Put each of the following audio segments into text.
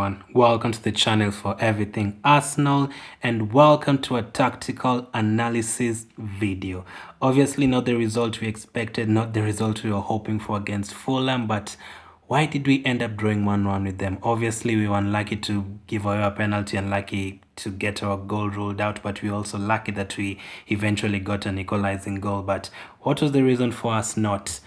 everyone, welcome to the channel for everything Arsenal and welcome to a tactical analysis video. Obviously not the result we expected, not the result we were hoping for against Fulham, but why did we end up drawing 1-1 with them? Obviously we were unlucky to give away a penalty, unlucky to get our goal ruled out, but we also lucky that we eventually got an equalizing goal. But what was the reason for us not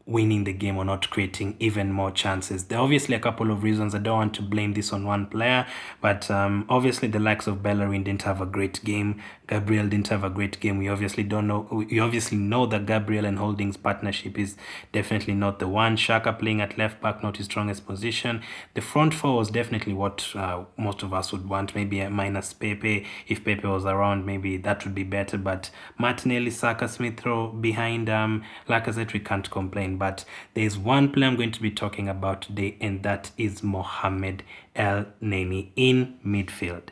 winning the game or not creating even more chances? There are obviously a couple of reasons. I don't want to blame this on one player, but obviously the likes of Bellerin didn't have a great game. Gabriel didn't have a great game. We obviously know that Gabriel and Holding's partnership is definitely not the one. Xhaka playing at left back, not his strongest position. The front four was definitely what most of us would want, maybe a minus Pepe. If Pepe was around, maybe that would be better, but Martinelli, Saka, Smith-Rowe behind Lacazette, we can't complain. But there's one player I'm going to be talking about today, and that is Mohamed elneny in midfield.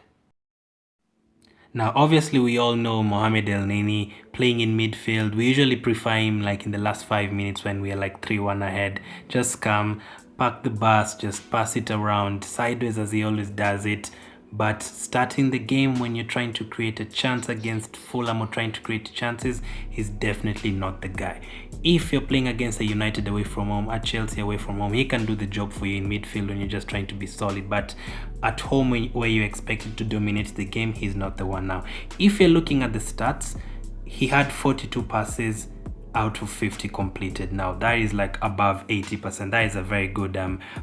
Now, obviously, we all know Mohamed elneny playing in midfield. We usually prefer him like in the last 5 minutes when we are like 3-1 ahead. Just come, park the bus, just pass it around sideways as he always does it. But starting the game when you're trying to create a chance against Fulham or trying to create chances, he's definitely not the guy. If you're playing against a United away from home, a Chelsea away from home, he can do the job for you in midfield when you're just trying to be solid. But at home where you're expected to dominate the game, he's not the one now. If you're looking at the stats, he had 42 passes out of 50 completed. Now that is like above 80%. That is a very good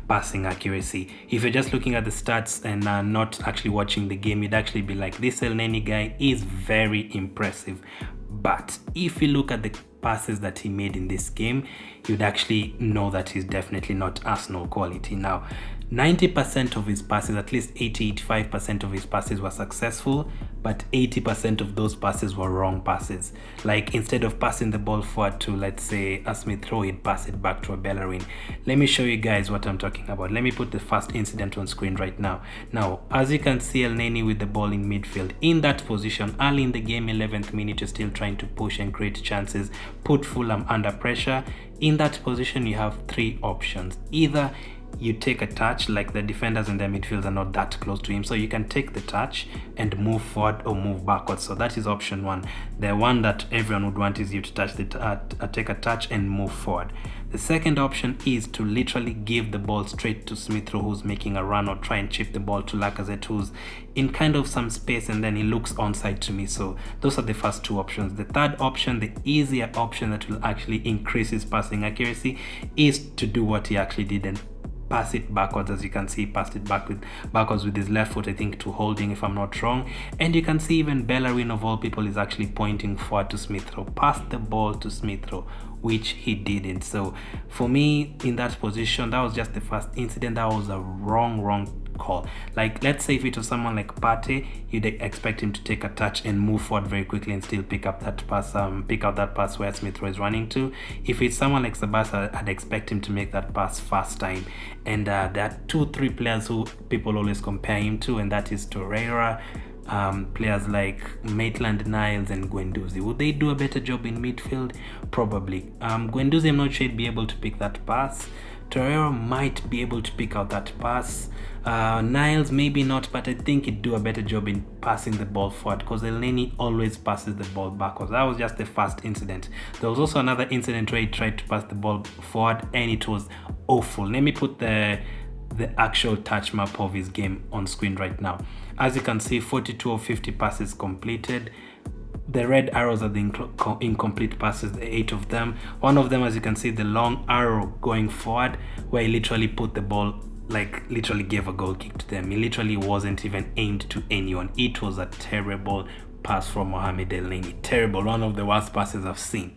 passing accuracy. If you're just looking at the stats and not actually watching the game, you'd actually be like, this elneny guy is very impressive. But if you look at the passes that he made in this game, you'd actually know that he's definitely not Arsenal quality. Now 90% of his passes, at least 80-85% of his passes were successful, but 80% of those passes were wrong passes. Like instead of passing the ball forward to, let's say, a Smith-Rowe, he'd pass it back to a Bellerin. Let me show you guys what I'm talking about. Let me put the first incident on screen right now. Now, as you can see, elneny with the ball in midfield. In that position, early in the game, 11th minute, you're still trying to push and create chances, put Fulham under pressure. In that position, you have three options. Either you take a touch, like the defenders in their midfield are not that close to him, so you can take the touch and move forward or move backwards. So that is option one. The one that everyone would want is you to touch take a touch and move forward. The second option is to literally give the ball straight to Smith-Rowe, who's making a run, or try and chip the ball to Lacazette, who's in kind of some space, and then he looks onside to me. So those are the first two options. The third option, the easier option that will actually increase his passing accuracy, is to do what he actually did and pass it backwards. As you can see, he passed it backwards with his left foot, I think, to Holding, if I'm not wrong. And you can see even Bellerin, of all people, is actually pointing forward to Smith-Rowe. Pass the ball to Smith-Rowe, which he didn't. So for me, in that position, that was just the first incident. That was a wrong call. Like, let's say if it was someone like Partey, you'd expect him to take a touch and move forward very quickly and still pick up that pass, where Smith-Rowe is running to. If it's someone like Sabasa, I'd expect him to make that pass first time. And there are 2-3 players who people always compare him to, and that is Torreira, players like Maitland-Niles and Guendouzi. Would they do a better job in midfield? Probably. Guendouzi, I'm not sure he'd be able to pick that pass. Torreira might be able to pick out that pass. Niles maybe not, but I think he'd do a better job in passing the ball forward, because elneny always passes the ball backwards. That was just the first incident. There was also another incident where he tried to pass the ball forward and it was awful. Let me put the actual touch map of his game on screen right now. As you can see, 42 of 50 passes completed. The red arrows are the incomplete passes, the 8 of them. One of them, as you can see, the long arrow going forward, where he literally put the ball, like literally gave a goal kick to them. He literally wasn't even aimed to anyone. It was a terrible pass from Mohamed elneny. Terrible, one of the worst passes I've seen.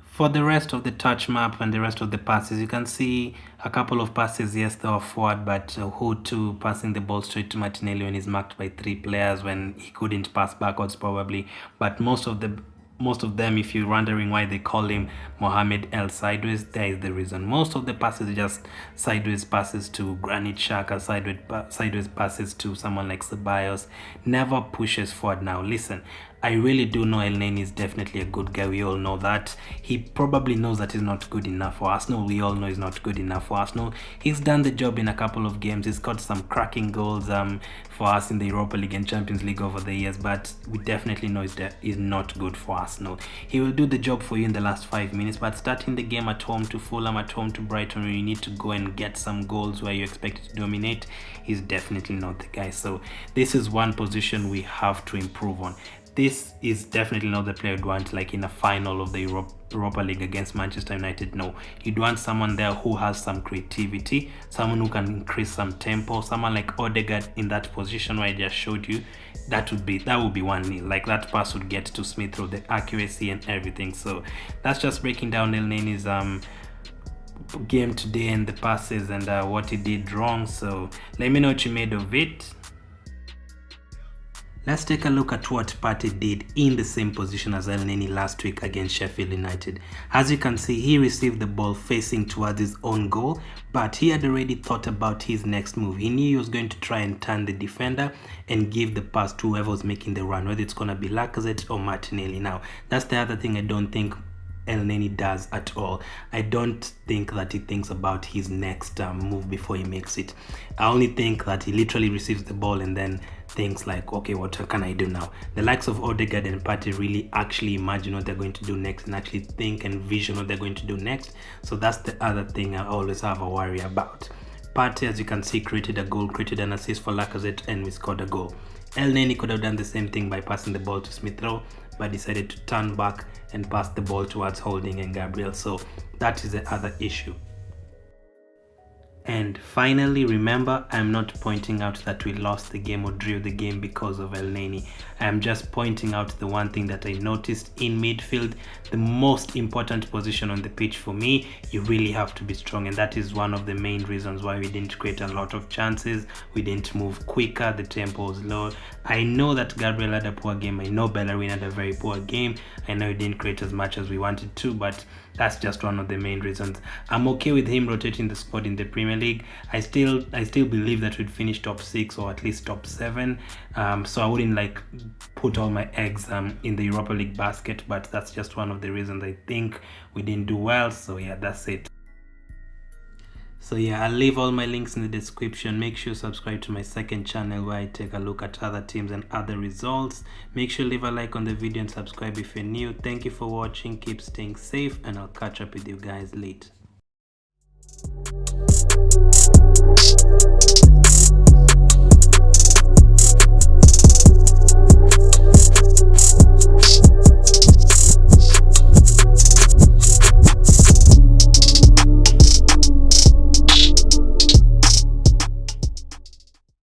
For the rest of the touch map and the rest of the passes, you can see a couple of passes, yes, they were forward, but Hood too, passing the ball straight to Martinelli when he's marked by 3 players, when he couldn't pass backwards probably. But most of them, if you're wondering why they call him Mohamed El Sideways, there is the reason. Most of the passes are just sideways passes to Granit Xhaka, sideways passes to someone like Ceballos. Never pushes forward. Now listen, I really do know Elneny is definitely a good guy. We all know that. He probably knows that he's not good enough for Arsenal. We all know he's not good enough for Arsenal. He's done the job in a couple of games. He's got some cracking goals for us in the Europa League and Champions League over the years, but we definitely know he's not good for Arsenal. He will do the job for you in the last 5 minutes, but starting the game at home to Fulham, at home to Brighton, where you need to go and get some goals where you expect to dominate, he's definitely not the guy. So this is one position we have to improve on. This is definitely not the player you'd want like in a final of the Europa League against Manchester United. No, you'd want someone there who has some creativity, someone who can increase some tempo, someone like Odegaard in that position where I just showed you. That would be 1-0. Like that pass would get to Smith through the accuracy and everything. So that's just breaking down Elneny's game today and the passes and what he did wrong. So let me know what you made of it. Let's take a look at what Partey did in the same position as Elneny last week against Sheffield United. As you can see, he received the ball facing towards his own goal, but he had already thought about his next move. He knew he was going to try and turn the defender and give the pass to whoever was making the run, whether it's going to be Lacazette or Martinelli. Now, that's the other thing I don't think Elneny does at all. I don't think that he thinks about his next move before he makes it. I only think that he literally receives the ball and then thinks like, okay, what can I do now? The likes of Odegaard and Partey really actually imagine what they're going to do next and actually think and vision what they're going to do next. So that's the other thing I always have a worry about. Partey, as you can see, created a goal, created an assist for Lacazette, and we scored a goal. Elneny could have done the same thing by passing the ball to Smith Rowe, but decided to turn back and pass the ball towards Holding and Gabriel. So that is the other issue. And finally, remember, I'm not pointing out that we lost the game or drew the game because of Elneny. I'm just pointing out the one thing that I noticed in midfield. The most important position on the pitch for me, you really have to be strong, and that is one of the main reasons why we didn't create a lot of chances. We didn't move quicker, the tempo was low. I know that Gabriel had a poor game. I know Bellerin had a very poor game. I know he didn't create as much as we wanted to, but that's just one of the main reasons. I'm okay with him rotating the squad in the Premier League. I still believe that we'd finish top 6 or at least top 7. So I wouldn't like put all my eggs in the Europa League basket, but that's just one of the reasons I think we didn't do well. So yeah, that's it. So yeah, I'll leave all my links in the description. Make sure you subscribe to my second channel where I take a look at other teams and other results. Make sure you leave a like on the video and subscribe if you're new. Thank you for watching. Keep staying safe, and I'll catch up with you guys later.